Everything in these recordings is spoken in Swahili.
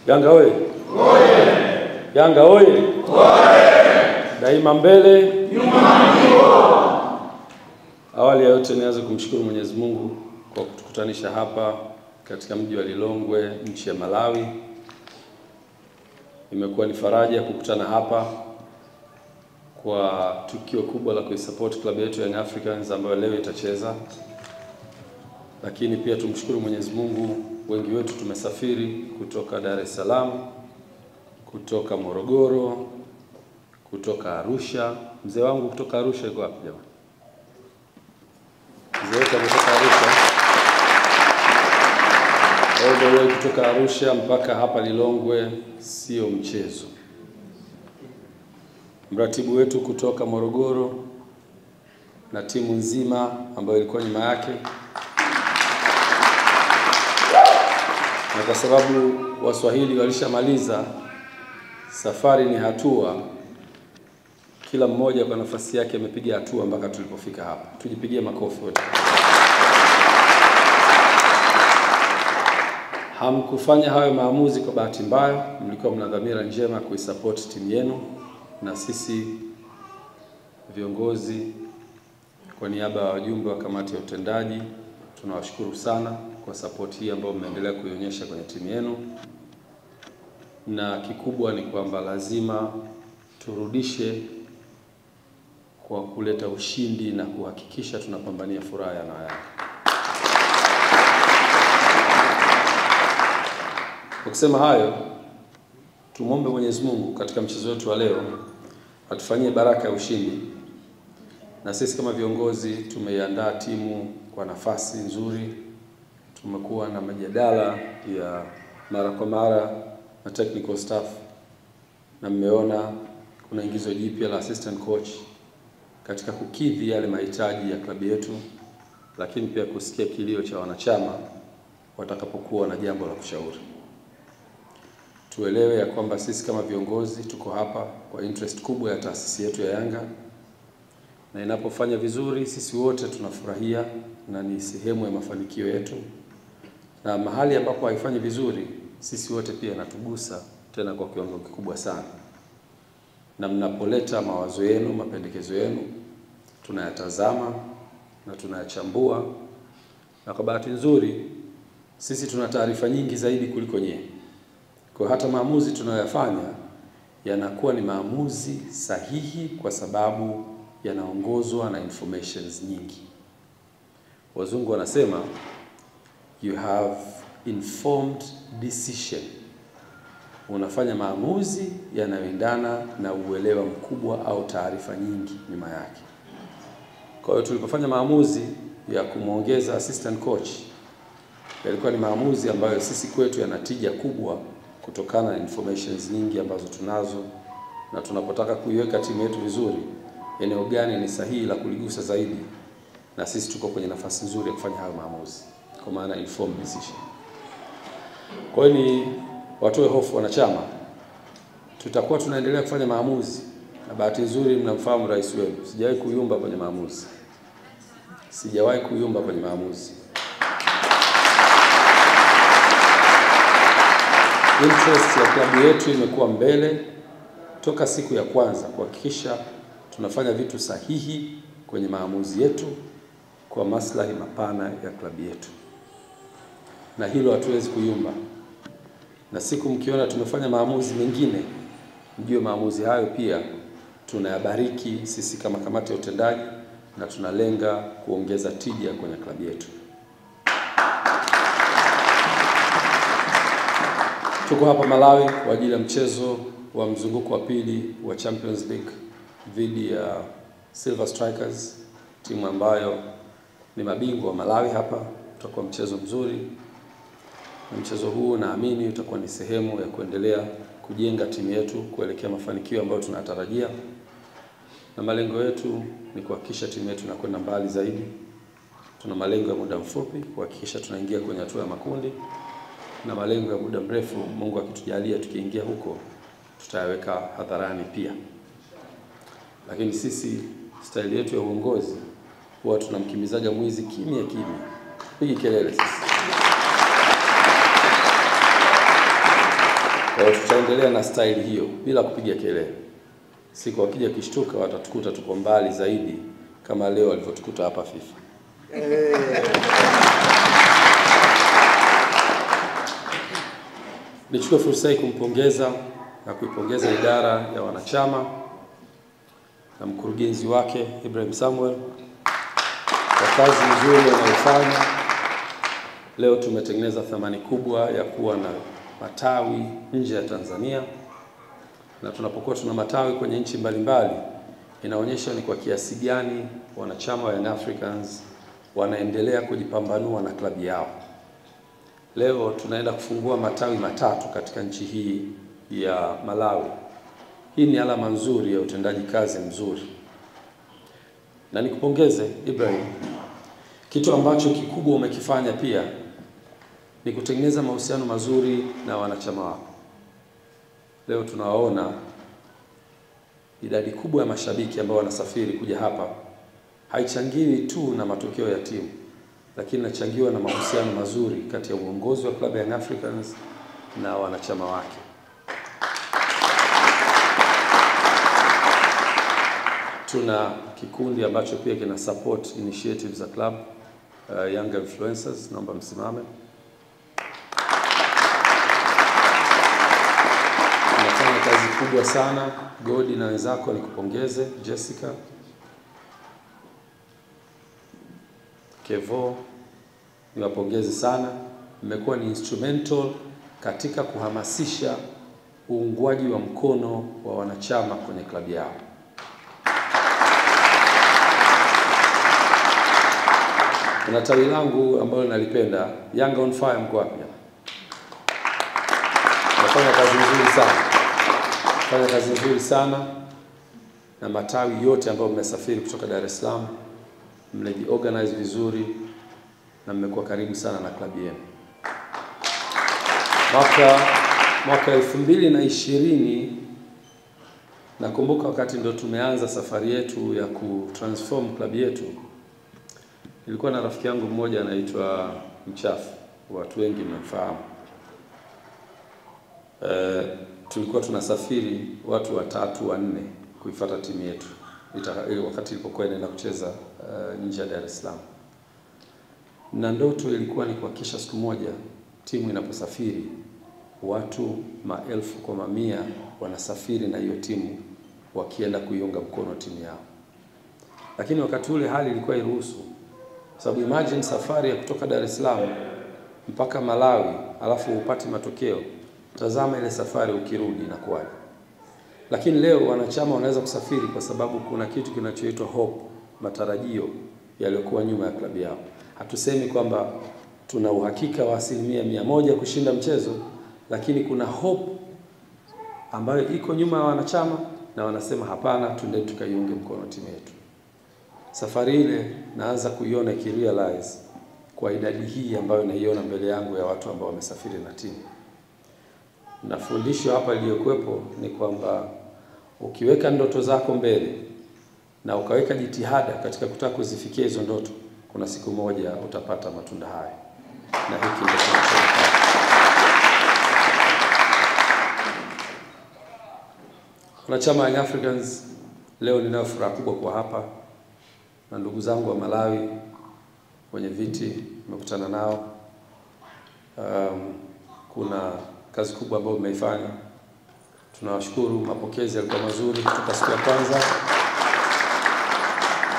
Yanga oye! Yanga oye! Daima mbele, nyuma nyuma. Awali ya yote nianze kumshukuru Mwenyezi Mungu kwa kutukutanisha hapa katika mji wa Lilongwe, nchi ya Malawi. Imekuwa ni faraja kukutana hapa kwa tukio kubwa la kuisupport klabu yetu Young Africans ambayo leo itacheza. Lakini pia tumshukuru Mwenyezi Mungu, wengi wetu tumesafiri kutoka Dar es Salaam, kutoka Morogoro, kutoka Arusha. Mzee wangu kutoka Arusha yuko wapi jamani? Mzee wetu kutoka Arusha. Wewe kutoka Arusha mpaka hapa Lilongwe sio mchezo. Mratibu wetu kutoka Morogoro na timu nzima ambayo ilikuwa nyuma yake. Na kwa sababu Waswahili walishamaliza safari ni hatua, kila mmoja kwa nafasi yake amepiga hatua mpaka tulipofika hapa. Tujipigie makofi wote. Hamkufanya hayo maamuzi kwa bahati mbaya, mlikuwa mna dhamira njema kuisupport timu yenu, na sisi viongozi kwa niaba ya wajumbe wa kamati ya utendaji tunawashukuru sana kwa support hii ambayo mmeendelea kuionyesha kwenye timu yenu. Na kikubwa ni kwamba lazima turudishe kwa kuleta ushindi na kuhakikisha tunapambania furaha ya Yanga. Kwa kusema hayo, tumombe Mwenyezi Mungu katika mchezo wetu wa leo atufanyie baraka ya ushindi. Na sisi kama viongozi tumeiandaa timu kwa nafasi nzuri. Tumekuwa na majadala ya mara kwa mara na technical staff, na mmeona kuna ingizo jipya la assistant coach katika kukidhi yale mahitaji ya klabu yetu, lakini pia kusikia kilio cha wanachama watakapokuwa na jambo la kushauri. Tuelewe ya kwamba sisi kama viongozi tuko hapa kwa interest kubwa ya taasisi yetu ya Yanga, na inapofanya vizuri sisi wote tunafurahia na ni sehemu ya mafanikio yetu, na mahali ambapo haifanyi vizuri sisi wote pia natugusa tena kwa kiwango kikubwa sana. Na mnapoleta mawazo yenu, mapendekezo yenu, tunayatazama na tunayachambua, na kwa bahati nzuri sisi tuna taarifa nyingi zaidi kuliko nyinyi. Kwa hata maamuzi tunayoyafanya yanakuwa ni maamuzi sahihi kwa sababu yanaongozwa na informations nyingi. Wazungu wanasema you have informed decision. Unafanya maamuzi yanayoendana na uelewa mkubwa au taarifa nyingi nyuma yake. Kwa hiyo tulipofanya maamuzi ya kumuongeza assistant coach, yalikuwa ni maamuzi ambayo sisi kwetu yanatija kubwa kutokana na informations nyingi ambazo tunazo, na tunapotaka kuiweka timu yetu vizuri, eneo gani ni sahihi la kuligusa zaidi, na sisi tuko kwenye nafasi nzuri ya kufanya hayo maamuzi, kwa maana informed decision. Kwa hiyo ni watoe hofu wanachama, tutakuwa tunaendelea kufanya maamuzi, na bahati nzuri mnamfahamu rais wenu. Sijawahi kuyumba kwenye maamuzi. Sijawahi kuyumba kwenye maamuzi. Interest ya klabu yetu imekuwa mbele toka siku ya kwanza kuhakikisha tunafanya vitu sahihi kwenye maamuzi yetu kwa maslahi mapana ya klabu yetu, na hilo hatuwezi kuyumba. Na siku mkiona tumefanya maamuzi mengine, mjue maamuzi hayo pia tunayabariki sisi kama kamati ya utendaji, na tunalenga kuongeza tija kwenye klabu yetu. Tuko hapa Malawi kwa ajili ya mchezo wa mzunguko wa pili wa Champions League dhidi ya Silver Strikers, timu ambayo ni mabingwa wa Malawi hapa. Utakuwa mchezo mzuri, na mchezo huu naamini utakuwa ni sehemu ya kuendelea kujenga timu yetu kuelekea mafanikio ambayo tunatarajia. Na malengo yetu ni kuhakikisha timu yetu inakwenda mbali zaidi. Tuna malengo ya muda mfupi kuhakikisha tunaingia kwenye hatua ya makundi, na malengo ya muda mrefu Mungu akitujalia tukiingia huko tutayaweka hadharani pia. Lakini sisi style yetu ya uongozi huwa tunamkimizaga mwizi kimya kimya. Pigi kelele sisi. Kwa hiyo tutaendelea na style hiyo bila kupiga kelele. Siku wakija kishtuka watatukuta tuko mbali zaidi kama leo walivyotukuta hapa FIFA. Nichukue fursa hii kumpongeza na kuipongeza idara ya wanachama na mkurugenzi wake Ibrahim Samuel kwa kazi nzuri wanayofanya. Leo tumetengeneza thamani kubwa ya kuwa na matawi nje ya Tanzania, na tunapokuwa tuna matawi kwenye nchi mbalimbali inaonyesha ni kwa kiasi gani wanachama wa Young Africans wanaendelea kujipambanua na klabu yao. Leo tunaenda kufungua matawi 3 katika nchi hii ya Malawi. Hii ni alama nzuri ya utendaji kazi mzuri. Na nikupongeze Ibrahim, kitu ambacho kikubwa umekifanya pia ni kutengeneza mahusiano mazuri na wanachama wako. Leo tunawaona idadi kubwa ya mashabiki ambao wanasafiri kuja hapa, haichangiwi tu na matokeo ya timu, lakini inachangiwa na mahusiano mazuri kati ya uongozi wa klabu ya Young Africans na wanachama wake. Tuna kikundi ambacho pia kina support initiatives za club, Young Influencers, naomba msimame. Tunafanya kazi kubwa sana. Godi na wenzako nikupongeze, Jessica, Kevo, niwapongeze sana. Mmekuwa ni instrumental katika kuhamasisha uungwaji wa mkono wa wanachama kwenye klabu yao. Kuna tawi langu ambalo nalipenda, Young on Fire, mko wapi? Nafanya kazi nzuri sana. Fanya kazi nzuri sana na matawi yote ambayo mmesafiri kutoka Dar es Salaam, mmejiorganize vizuri na mmekuwa karibu sana na klabu yenu. Mwaka 2020 nakumbuka wakati ndo tumeanza safari yetu ya kutransform klabu yetu. Nilikuwa na rafiki yangu mmoja anaitwa Mchafu, watu wengi mnafahamu. Tulikuwa tunasafiri watu 3 4 kuifuata timu yetu wakati ilipokuwa inaenda kucheza nje ya Dar es Salaam. Na ndoto ilikuwa ni kuhakikisha siku moja timu inaposafiri watu maelfu kwa mamia wanasafiri na hiyo timu wakienda kuiunga mkono timu yao. Lakini wakati ule hali ilikuwa iruhusu. Sababu imagine safari ya kutoka Dar es Salaam mpaka Malawi alafu upate matokeo. Tazama ile safari ukirudi inakuwaje. Lakini leo wanachama wanaweza kusafiri kwa sababu kuna kitu kinachoitwa hope, matarajio yaliyokuwa nyuma ya klabu yao. Hatusemi kwamba tuna uhakika wa 100% kushinda mchezo, lakini kuna hope ambayo iko nyuma ya wanachama na wanasema hapana, twende tukaiunge mkono timu yetu. Safari ile naanza kuiona kirealize kwa idadi hii ambayo naiona mbele yangu ya watu ambao wamesafiri na timu. Na fundisho hapa iliyokuwepo ni kwamba ukiweka ndoto zako mbele na ukaweka jitihada katika kutaka kuzifikia hizo ndoto, kuna siku moja utapata matunda haya. Na hiki ndio tunachotaka. Wanachama wa Young Africans, leo ninayo furaha kubwa kwa hapa na ndugu zangu wa Malawi wenye viti nimekutana nao. Kuna kazi kubwa ambayo mmeifanya. Tunawashukuru, mapokezi yalikuwa mazuri kutoka siku ya kwanza.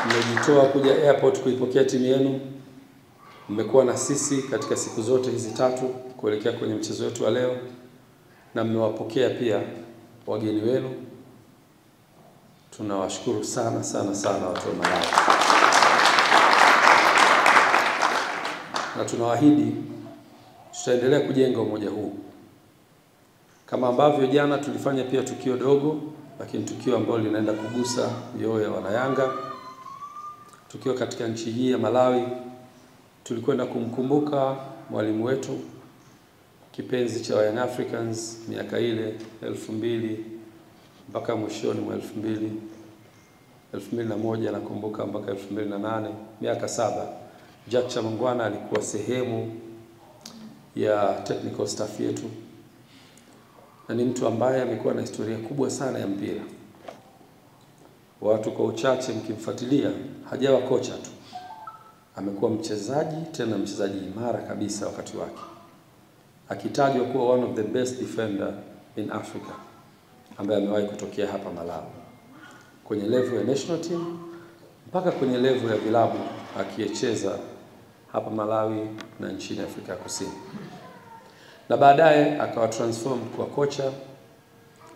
Mmejitoa kuja airport kuipokea timu yenu. Mmekuwa na sisi katika siku zote hizi 3 kuelekea kwenye mchezo wetu wa leo, na mmewapokea pia wageni wenu. Tunawashukuru sana sana sana watu wa Malawi. Na tunawaahidi tutaendelea kujenga umoja huu. Kama ambavyo jana tulifanya pia tukio dogo, lakini tukio ambalo linaenda kugusa mioyo ya wanayanga. Tukio katika nchi hii ya Malawi, tulikwenda kumkumbuka mwalimu wetu kipenzi cha Young Africans miaka ile 2000 mpaka mwishoni mwa 2001 nakumbuka mpaka 2008, miaka 7. Jack Chamangwana alikuwa sehemu ya technical staff yetu. na ni mtu ambaye amekuwa na historia kubwa sana ya mpira. Watu kwa uchache mkimfuatilia, hajawa kocha tu, amekuwa mchezaji, tena mchezaji imara kabisa wakati wake, akitajwa kuwa one of the best defender in Africa ambaye amewahi kutokea hapa Malawi, kwenye level ya national team mpaka kwenye level ya vilabu, akicheza hapa Malawi na nchini Afrika Kusini, na baadaye akawa transformed kwa kocha,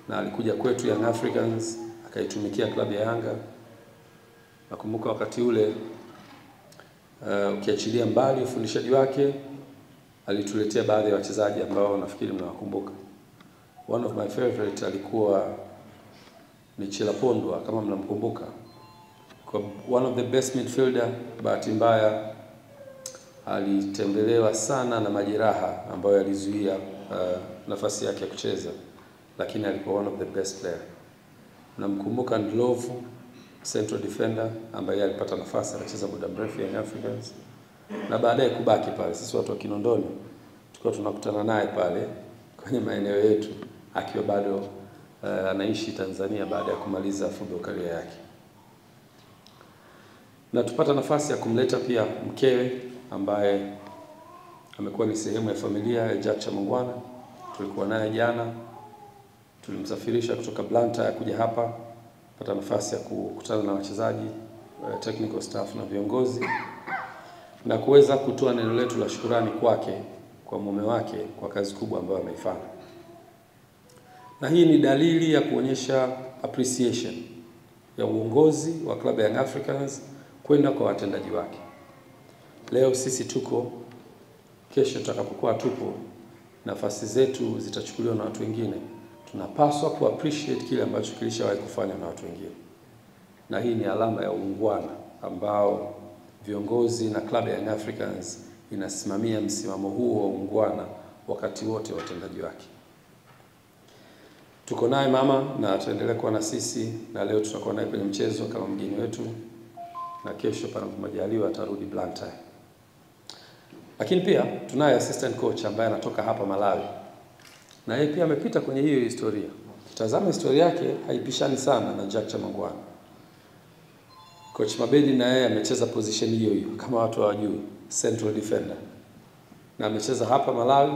na alikuja kwetu Young Africans akaitumikia klabu ya Yanga. Nakumbuka wakati ule ukiachilia mbali ufundishaji wake, alituletea baadhi ya wachezaji ambao nafikiri mnawakumbuka. One of my favorite alikuwa ni Chilapondwa, kama mnamkumbuka, kwa one of the best midfielder. Bahati mbaya alitembelewa sana na majeraha ambayo yalizuia nafasi yake ya kucheza, lakini alikuwa one of the best player. Namkumbuka Ndlovu, central defender, ambaye alipata nafasi akacheza muda mrefu Young Africans na baadaye kubaki pale. Sisi watu wa Kinondoni tulikuwa tunakutana naye pale kwenye maeneo yetu akiwa bado anaishi Tanzania baada ya kumaliza football career yake. Na tupata nafasi ya kumleta pia mkewe ambaye amekuwa ni sehemu ya familia ya Jack Chamangwana. Tulikuwa naye jana, tulimsafirisha kutoka Blantyre kuja hapa, pata nafasi ya kukutana na wachezaji, technical staff na viongozi, na kuweza kutoa neno letu la shukrani kwake, kwa mume wake, kwa kazi kubwa ambayo ameifanya. Na hii ni dalili ya kuonyesha appreciation ya uongozi wa klabu ya Young Africans kwenda kwa watendaji wake. Leo sisi tuko, kesho tutakapokuwa tupo, nafasi zetu zitachukuliwa na watu wengine. Tunapaswa ku appreciate kile ambacho kilishawahi kufanywa na watu wengine. Na hii ni alama ya uungwana ambao viongozi na klabu ya Young Africans inasimamia msimamo huo wa uungwana wakati wote watendaji wake. Tuko naye mama na ataendelea kuwa na sisi, na leo tutakuwa naye kwenye mchezo kama mgeni wetu, na kesho panapo majaliwa atarudi Blantyre. Lakini pia tunaye assistant coach ambaye anatoka hapa Malawi, na yeye pia amepita kwenye hiyo historia. Tazama historia yake haipishani sana na Jack Chamangwana. Coach Mabedi na yeye amecheza position hiyo hiyo kama watu hawajui, central defender, na amecheza hapa Malawi,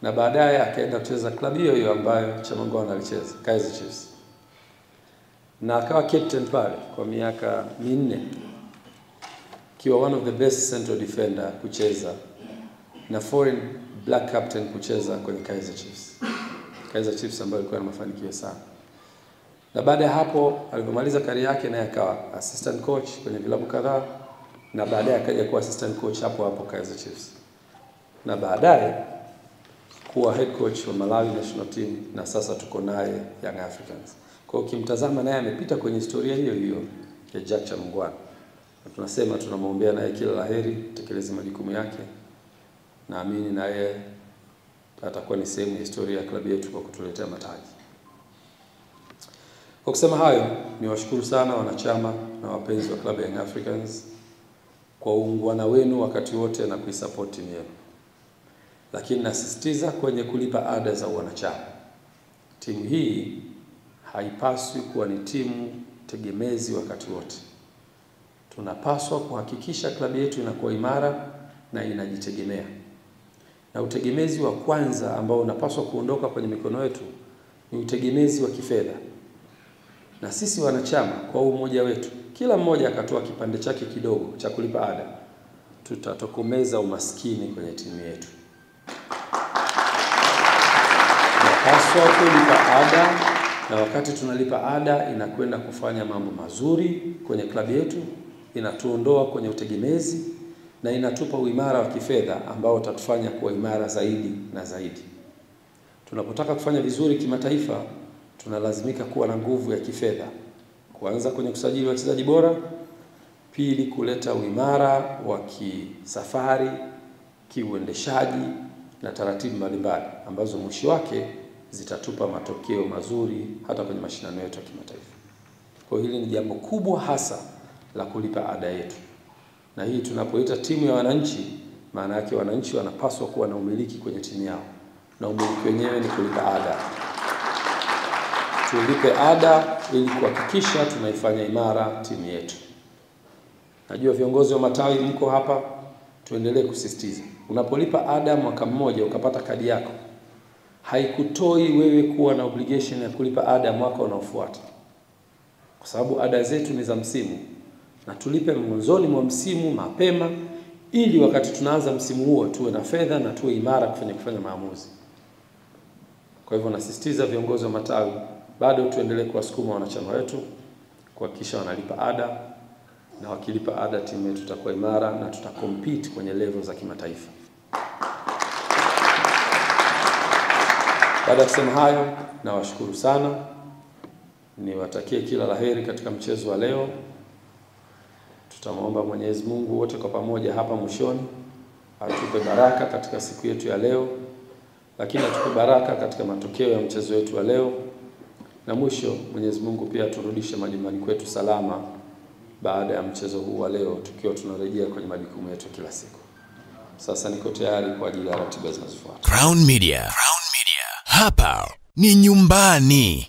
na baadaye akaenda kucheza klabu hiyo hiyo ambayo Chamangwana alicheza, Kaizer Chiefs, na akawa captain pale kwa miaka 4, kiwa one of the best central defender kucheza, na foreign black captain kucheza kwenye Kaizer Chiefs. Kaizer Chiefs ambayo ilikuwa na mafanikio sana. Na baada ya hapo alipomaliza career yake, naye akawa assistant coach kwenye vilabu kadhaa, na baadaye akaja kuwa assistant coach hapo hapo Kaizer Chiefs, na baadaye kuwa head coach wa Malawi national team, na sasa tuko naye Young Africans. Kwa hiyo ukimtazama naye amepita kwenye historia hiyo hiyo ya Jack Chamangwana. Na tunasema tunamwombea naye kila laheri, tekeleze majukumu yake. Naamini naye atakuwa ni sehemu ya historia ya klabu yetu kwa kutuletea mataji. Kwa kusema hayo, niwashukuru sana wanachama na wapenzi wa klabu ya Young Africans kwa uungwana wenu wakati wote na kuisupport timu yenu. Lakini nasisitiza kwenye kulipa ada za wanachama. Timu hii haipaswi kuwa ni timu tegemezi wakati wote. Tunapaswa kuhakikisha klabu yetu inakuwa imara na inajitegemea. Na utegemezi wa kwanza ambao unapaswa kuondoka kwenye mikono yetu ni utegemezi wa kifedha. Na sisi wanachama kwa umoja wetu, kila mmoja akatoa kipande chake kidogo cha kulipa ada, tutatokomeza umaskini kwenye timu yetu. Tunapaswa kulipa ada, na wakati tunalipa ada inakwenda kufanya mambo mazuri kwenye klabu yetu, inatuondoa kwenye utegemezi na inatupa uimara wa kifedha ambao utatufanya kuwa imara zaidi na zaidi. Tunapotaka kufanya vizuri kimataifa, tunalazimika kuwa na nguvu ya kifedha. Kwanza kwenye kusajili wachezaji bora, pili kuleta uimara wa kisafari, kiuendeshaji na taratibu mbalimbali ambazo mwisho wake zitatupa matokeo mazuri hata kwenye mashindano yetu ya kimataifa. Kwa hili ni jambo kubwa hasa la kulipa ada yetu. Na hii tunapoita timu ya wananchi, maana yake wananchi wanapaswa kuwa na umiliki kwenye timu yao. na umiliki wenyewe ni kulipa ada. Tulipe ada ili kuhakikisha tunaifanya imara timu yetu. Najua viongozi wa matawi mko hapa, tuendelee kusisitiza. Unapolipa ada mwaka mmoja ukapata kadi yako, haikutoi wewe kuwa na obligation ya kulipa ada ya mwaka unaofuata. Kwa sababu ada zetu ni za msimu, na tulipe mwanzoni mwa msimu mapema ili wakati tunaanza msimu huo tuwe na fedha na tuwe imara kufanya maamuzi. Kwa hivyo nasisitiza viongozi wa matawi, bado tuendelee kuwasukuma wanachama wetu kuhakikisha wanalipa ada, na wakilipa ada timu yetu tutakuwa imara na tutakompete kwenye level za kimataifa. Baada ya kusema hayo, nawashukuru sana. Niwatakie kila laheri katika mchezo wa leo. Tutamwomba Mwenyezi Mungu wote kwa pamoja hapa mwishoni atupe baraka katika siku yetu ya leo, lakini atupe baraka katika matokeo ya mchezo wetu wa leo, na mwisho Mwenyezi Mungu pia turudishe majumbani kwetu salama baada ya mchezo huu wa leo, tukiwa tunarejea kwenye majukumu yetu kila siku. Sasa niko tayari kwa ajili ya ratiba zinazofuata. Crown Media. Hapa ni nyumbani.